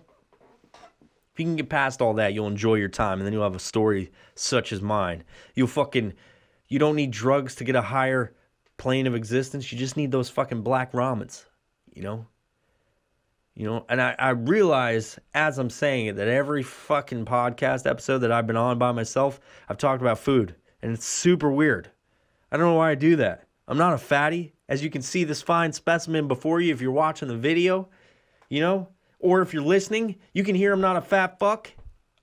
B: If you can get past all that, you'll enjoy your time, and then you'll have a story such as mine. You don't need drugs to get a higher plane of existence. You just need those fucking black ramens, you know? You know, and I realize as I'm saying it that every fucking podcast episode that I've been on by myself, I've talked about food, and it's super weird. I don't know why I do that. I'm not a fatty. As you can see this fine specimen before you if you're watching the video, you know? Or if you're listening, you can hear I'm not a fat fuck.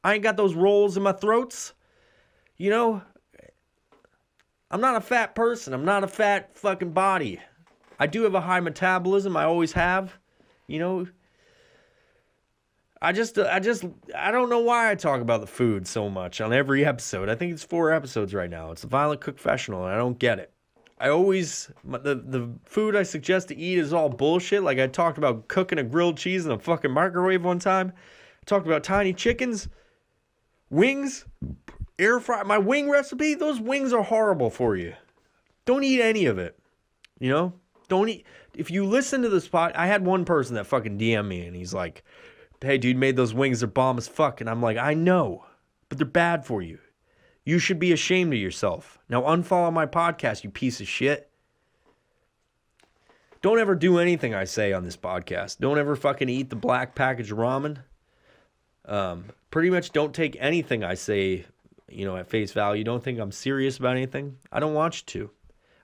B: I ain't got those rolls in my throats. You know? I'm not a fat person. I'm not a fat fucking body. I do have a high metabolism. I always have. You know? I don't know why I talk about the food so much on every episode. I think it's 4 episodes right now. It's the Violent Cookfessional, and I don't get it. The food I suggest to eat is all bullshit. Like I talked about cooking a grilled cheese in a fucking microwave one time. I talked about tiny chickens, wings, air fry. My wing recipe, those wings are horrible for you. Don't eat any of it. You know? Don't eat. If you listen to this I had one person that fucking DM me and he's like, hey dude, made those wings, they're bomb as fuck. And I'm like, I know, but they're bad for you. You should be ashamed of yourself. Now unfollow my podcast, you piece of shit. Don't ever do anything I say on this podcast. Don't ever fucking eat the black package of ramen. Pretty much don't take anything I say, you know, at face value. Don't think I'm serious about anything. I don't want you to.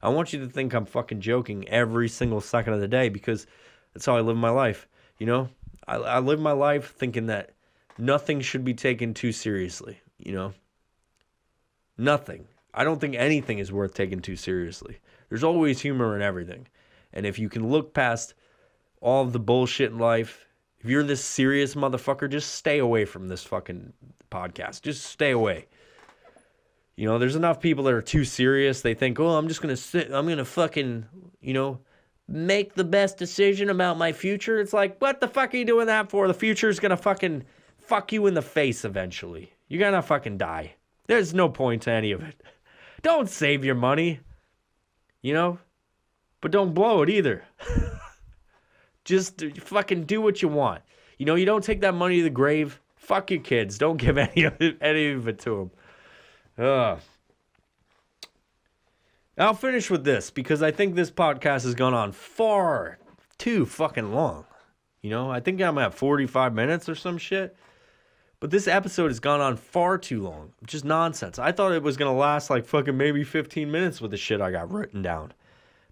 B: I want you to think I'm fucking joking every single second of the day because that's how I live my life. You know, I live my life thinking that nothing should be taken too seriously, you know. Nothing. I don't think anything is worth taking too seriously. There's always humor in everything. And if you can look past all of the bullshit in life, if you're this serious motherfucker, just stay away from this fucking podcast. Just stay away. You know, there's enough people that are too serious. They think, oh, I'm just going to sit. I'm going to fucking, you know, make the best decision about my future. It's like, what the fuck are you doing that for? The future's going to fucking fuck you in the face eventually. You're going to fucking die. There's no point to any of it. Don't save your money, you know, but don't blow it either. Just fucking do what you want. You know, you don't take that money to the grave. Fuck your kids. Don't give any of it to them. I'll finish with this because I think this podcast has gone on far too fucking long. You know, I think I'm at 45 minutes or some shit. But this episode has gone on far too long. Just nonsense. I thought it was going to last like fucking maybe 15 minutes with the shit I got written down.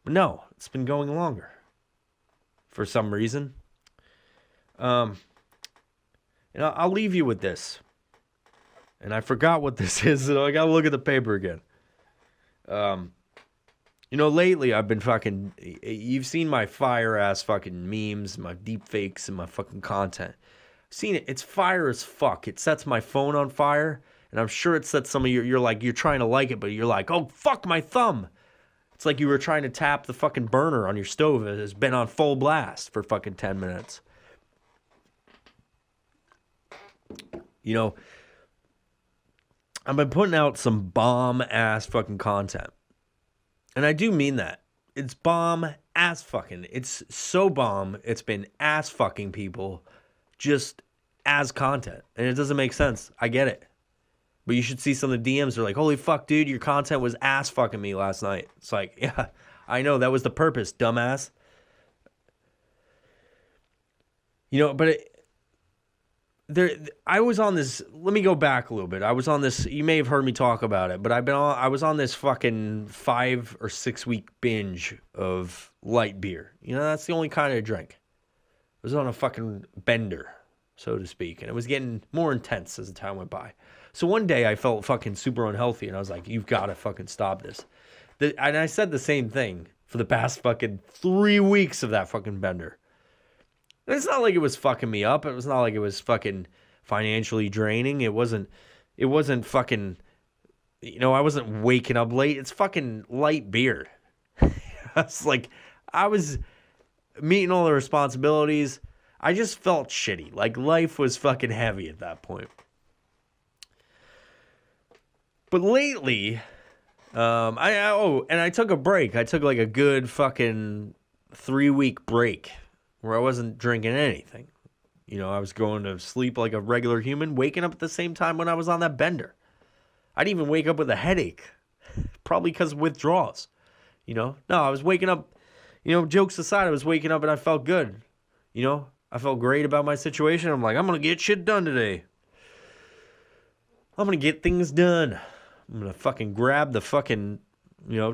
B: But no, it's been going longer for some reason. And I'll leave you with this. And I forgot what this is, so I gotta look at the paper again. Lately I've been fucking... You've seen my fire-ass fucking memes, my deep fakes, and my fucking content. I've seen it. It's fire as fuck. It sets my phone on fire, and I'm sure it sets some of you're like, you're trying to like it, but you're like, oh, fuck my thumb. It's like you were trying to tap the fucking burner on your stove. It has been on full blast for fucking 10 minutes. I've been putting out some bomb-ass fucking content. And I do mean that. It's bomb-ass fucking. It's so bomb, it's been ass-fucking people just as content. And it doesn't make sense. I get it. But you should see some of the DMs. They're like, holy fuck, dude, your content was ass-fucking me last night. It's like, yeah, I know. That was the purpose, dumbass. But I was on this. Let me go back a little bit. I was on this. You may have heard me talk about it, but I was on this fucking 5 or 6 week binge of light beer. That's the only kind I drink. I was on a fucking bender, so to speak, and it was getting more intense as the time went by. So one day I felt fucking super unhealthy, and I was like, "You've got to fucking stop this." And I said the same thing for the past fucking 3 weeks of that fucking bender. And it's not like it was fucking me up. It was not like it was fucking financially draining. It wasn't fucking, I wasn't waking up late. It's fucking light beer. I was meeting all the responsibilities. I just felt shitty. Like life was fucking heavy at that point. But lately, I took a break. I took like a good fucking 3-week break where I wasn't drinking anything. I was going to sleep like a regular human, waking up at the same time when I was on that bender. I'd even wake up with a headache, probably because of withdrawals. No, I was waking up, jokes aside, I was waking up and I felt good. I felt great about my situation. I'm like, I'm going to get shit done today. I'm going to get things done. I'm going to fucking grab the fucking,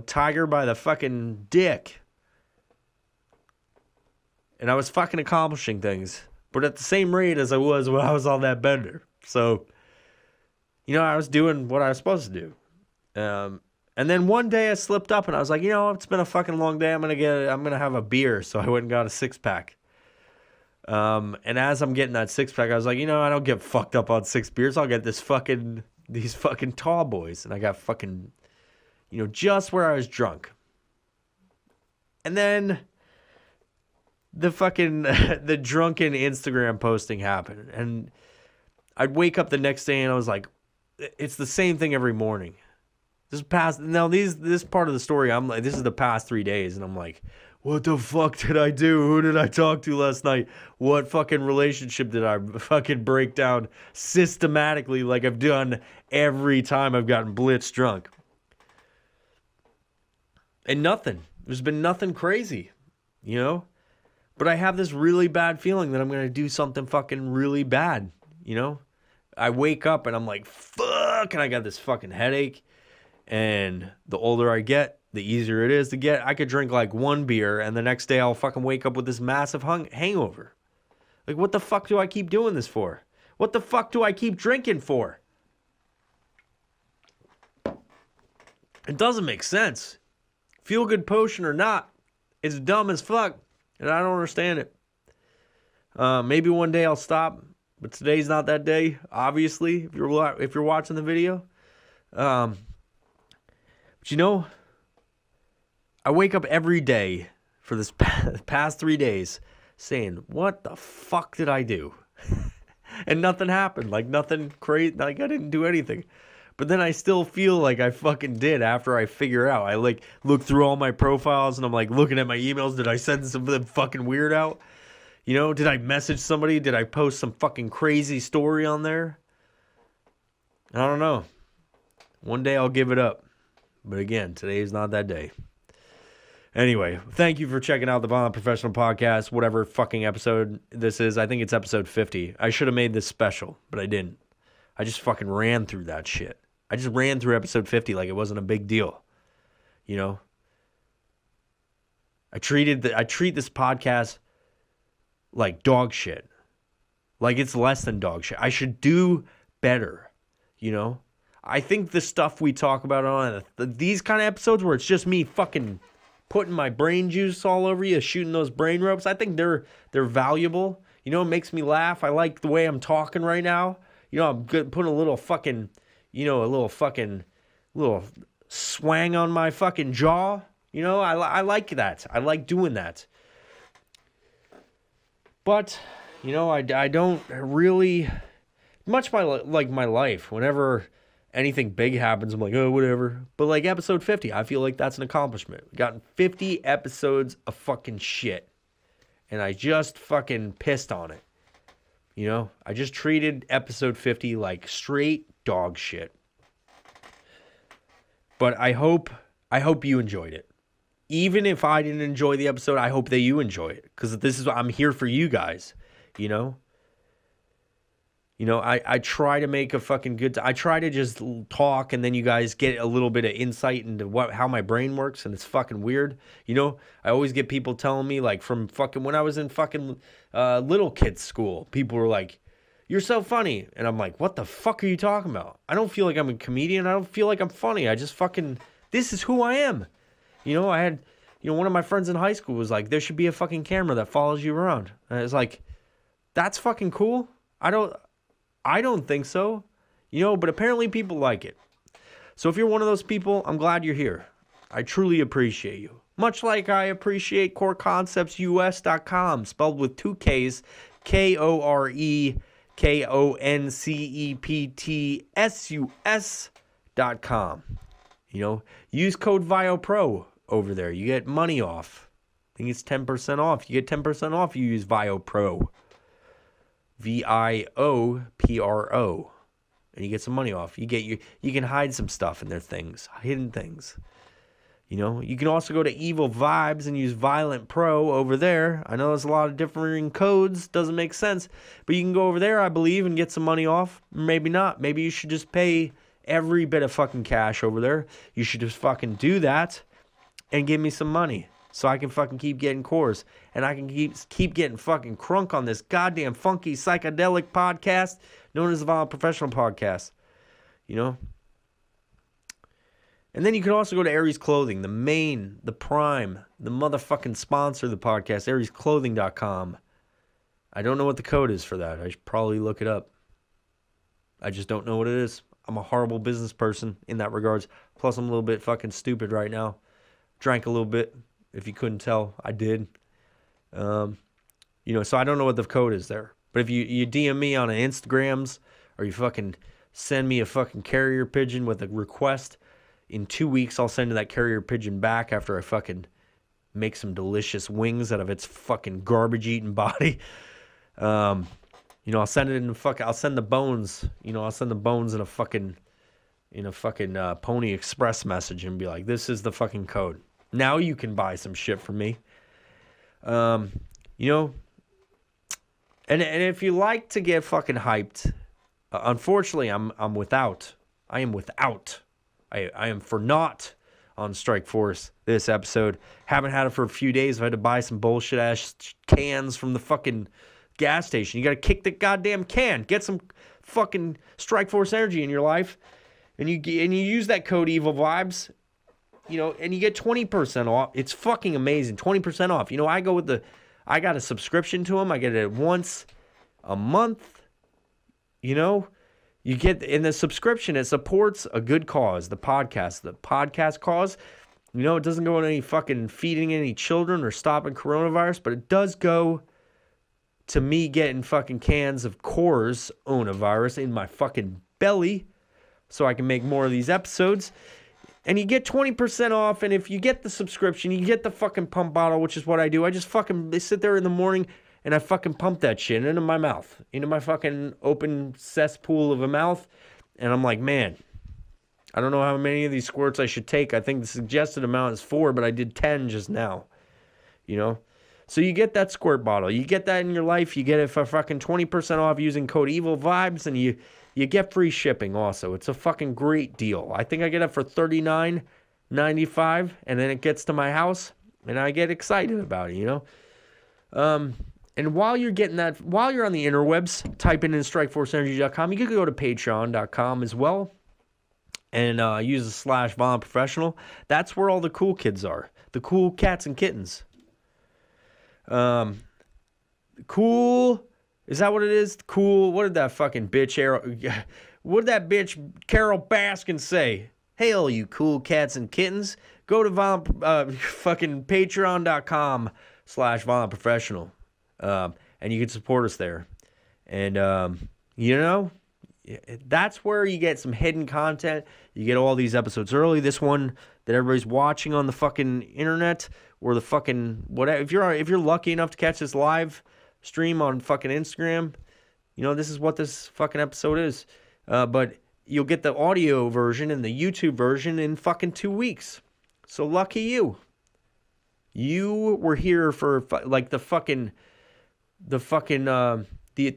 B: tiger by the fucking dick. And I was fucking accomplishing things, but at the same rate as I was when I was on that bender. So, I was doing what I was supposed to do. And then one day I slipped up and I was like, it's been a fucking long day. I'm going to have a beer. So I went and got a 6-pack. And as I'm getting that 6-pack, I was like, I don't get fucked up on 6 beers. I'll get these fucking tall boys. And I got fucking, just where I was drunk. And then the fucking, the drunken Instagram posting happened. And I'd wake up the next day and I was like, it's the same thing every morning. This part of the story, I'm like, this is the past 3 days. And I'm like, what the fuck did I do? Who did I talk to last night? What fucking relationship did I fucking break down systematically like I've done every time I've gotten blitz drunk? And nothing. There's been nothing crazy, But I have this really bad feeling that I'm going to do something fucking really bad, I wake up and I'm like, fuck, and I got this fucking headache. And the older I get, the easier it is to get. I could drink like 1 beer and the next day I'll fucking wake up with this massive hangover. Like, what the fuck do I keep doing this for? What the fuck do I keep drinking for? It doesn't make sense. Feel good potion or not, it's dumb as fuck. And I don't understand it. Maybe one day I'll stop, but today's not that day. Obviously, if you're watching the video, but I wake up every day for this past 3 days saying, "What the fuck did I do?" And nothing happened. Like nothing crazy. Like I didn't do anything. But then I still feel like I fucking did after I figure out. I like look through all my profiles and I'm like looking at my emails. Did I send something fucking weird out? Did I message somebody? Did I post some fucking crazy story on there? I don't know. One day I'll give it up. But again, today is not that day. Anyway, thank you for checking out the Violent Professional Podcast, whatever fucking episode this is. I think it's episode 50. I should have made this special, but I didn't. I just fucking ran through that shit. I just ran through episode 50 like it wasn't a big deal. I treat this podcast like dog shit. Like it's less than dog shit. I should do better, you know? I think the stuff we talk about on these kind of episodes where it's just me fucking putting my brain juice all over you, shooting those brain ropes, I think they're valuable. You know, it makes me laugh. I like the way I'm talking right now. You know, I'm good, putting a little fucking, little swang on my fucking jaw. You know, I like that. I like doing that. But, you know, I don't really, much like my life, whenever anything big happens, I'm like, oh, whatever. But like episode 50, I feel like that's an accomplishment. We've gotten 50 episodes of fucking shit. And I just fucking pissed on it. You know, I just treated episode 50 like straight dog shit. But I hope you enjoyed it. Even if I didn't enjoy the episode, I hope that you enjoy it. Because I'm here for you guys, you know? You know, I try to make a fucking good... I try to just talk and then you guys get a little bit of insight into how my brain works, and it's fucking weird. You know, I always get people telling me, like, from fucking... When I was in fucking little kids school, people were like, you're so funny. And I'm like, what the fuck are you talking about? I don't feel like I'm a comedian. I don't feel like I'm funny. I just fucking... This is who I am. You know, I had... You know, one of my friends in high school was like, there should be a fucking camera that follows you around. And it's like, that's fucking cool. I don't think so, you know, but apparently people like it. So if you're one of those people, I'm glad you're here. I truly appreciate you. Much like I appreciate coreconceptsus.com, spelled with 2 Ks, KOREKONCEPTSUS.com. You know, use code VIOPRO over there. You get money off. I think it's 10% off. You get 10% off if you use VIOPRO. VIOPRO, and you get some money off. You can hide some stuff in their things, hidden things. You know, you can also go to Evil Vibes and use Violent Pro over there. I know there's a lot of differing codes, doesn't make sense, but you can go over there, I believe, and get some money off. Maybe not. Maybe you should just pay every bit of fucking cash over there. You should just fucking do that and give me some money. So I can fucking keep getting cores. And I can keep getting fucking crunk on this goddamn funky psychedelic podcast known as the Violent Professional Podcast. You know? And then you can also go to Aries Clothing, the main, the prime, the motherfucking sponsor of the podcast, ariesclothing.com. I don't know what the code is for that. I should probably look it up. I just don't know what it is. I'm a horrible business person in that regards. Plus, I'm a little bit fucking stupid right now. Drank a little bit. If you couldn't tell, I did. You know, so I don't know what the code is there. But if you DM me on Instagrams or you fucking send me a fucking carrier pigeon with a request, in 2 weeks I'll send that carrier pigeon back after I fucking make some delicious wings out of its fucking garbage-eating body. You know, I'll send it in I'll send the bones. You know, I'll send the bones in a fucking Pony Express message and be like, this is the fucking code. Now you can buy some shit from me. You know, and if you like to get fucking hyped, unfortunately, I'm without. I am without. I am for naught on Strike Force this episode. Haven't had it for a few days. I've had to buy some bullshit ass cans from the fucking gas station. You got to kick the goddamn can. Get some fucking Strike Force energy in your life, and you use that code Evil Vibes. You know, and you get 20% off. It's fucking amazing. 20% off. You know, I got a subscription to them. I get it once a month. You know, you get in the subscription, it supports a good cause, the podcast cause. You know, it doesn't go on any fucking feeding any children or stopping coronavirus, but it does go to me getting fucking cans of coronavirus in my fucking belly so I can make more of these episodes. And you get 20% off, and if you get the subscription, you get the fucking pump bottle, which is what I do. I just fucking sit there in the morning, and I fucking pump that shit into my mouth, into my fucking open cesspool of a mouth. And I'm like, man, I don't know how many of these squirts I should take. I think the suggested amount is 4, but I did 10 just now, you know? So you get that squirt bottle. You get that in your life. You get it for fucking 20% off using code Evil Vibes, and you get free shipping also. It's a fucking great deal. I think I get it for $39.95, and then it gets to my house, And I get excited about it, you know? And while you're getting that, while you're on the interwebs, typing in strikeforceenergy.com, you can go to patreon.com as well and use the /VolunProfessional. That's where all the cool kids are. The cool cats and kittens. Cool, is that what it is? Cool, what did that fucking bitch, what did that bitch Carol Baskin say? Hey, all you cool cats and kittens, go to fucking patreon.com /VolunProfessional. And you can support us there. And, you know, that's where you get some hidden content. You get all these episodes early. This one that everybody's watching on the fucking internet or the fucking whatever. If you're lucky enough to catch this live stream on fucking Instagram, you know, this is what this fucking episode is. But you'll get the audio version and the YouTube version in fucking 2 weeks. So lucky you. You were here for like the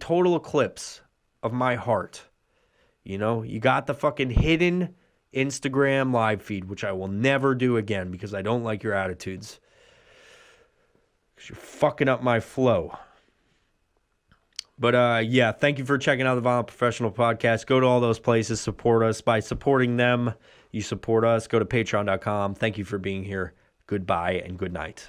B: total eclipse of my heart. You know, you got the fucking hidden Instagram live feed, which I will never do again because I don't like your attitudes. Because you're fucking up my flow. But yeah, thank you for checking out the Violent Professional Podcast. Go to all those places, support us. By supporting them, you support us. Go to patreon.com. Thank you for being here. Goodbye and good night.